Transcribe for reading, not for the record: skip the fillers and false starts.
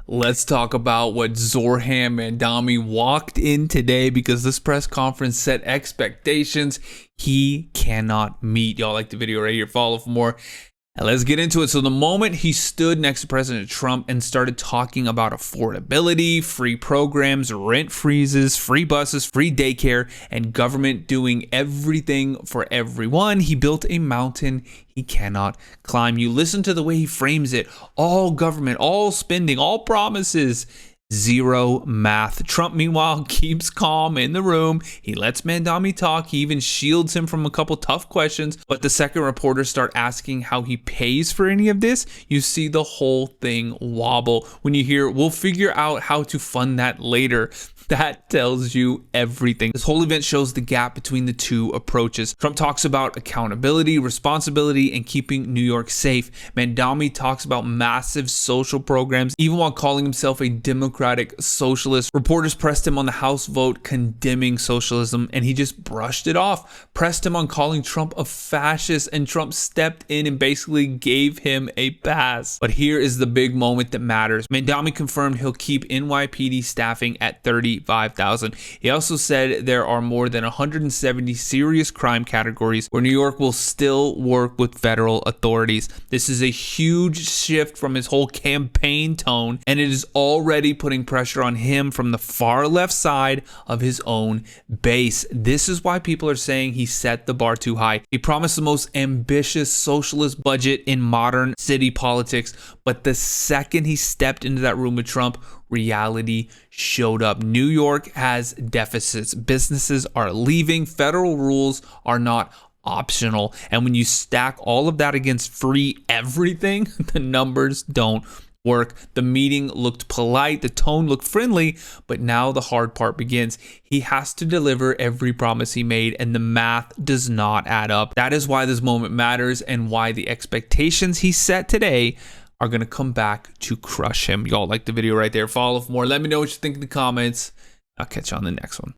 Let's talk about what Zohran Mamdani walked in today, because this press conference set expectations he cannot meet. Y'all like the video right here. Follow for more. And let's get into it. So the moment he stood next to President Trump and started talking about affordability, free programs, rent freezes, free buses, free daycare, and government doing everything for everyone, he built a mountain he cannot climb. You listen to the way he frames it. All government, all spending, all promises. Zero math. Trump, meanwhile, keeps calm in the room. He lets Mamdani talk. He even shields him from a couple tough questions. But the second reporters start asking how he pays for any of this, you see the whole thing wobble. When you hear, "We'll figure out how to fund that later," that tells you everything. This whole event shows the gap between the two approaches. Trump talks about accountability, responsibility, and keeping New York safe. Mamdani talks about massive social programs, even while calling himself a democratic socialist. Reporters pressed him on the House vote condemning socialism, and he just brushed it off. Pressed him on calling Trump a fascist, and Trump stepped in and basically gave him a pass. But here is the big moment that matters. Mamdani confirmed he'll keep NYPD staffing at 35,000. He also said there are more than 170 serious crime categories where New York will still work with federal authorities. This is a huge shift from his whole campaign tone, and it is already putting pressure on him from the far left side of his own base. This is why people are saying he set the bar too high. He promised the most ambitious socialist budget in modern city politics, but the second he stepped into that room with Trump, reality showed up. New York has deficits. Businesses are leaving. Federal rules are not optional. And when you stack all of that against free everything, the numbers don't work. The meeting looked polite, the tone looked friendly, but now the hard part begins. He has to deliver every promise he made, and the math does not add up. That is why this moment matters, and why the expectations he set today are going to come back to crush him. Y'all like the video right there. Follow for more. Let me know what you think in the comments. I'll catch you on the next one.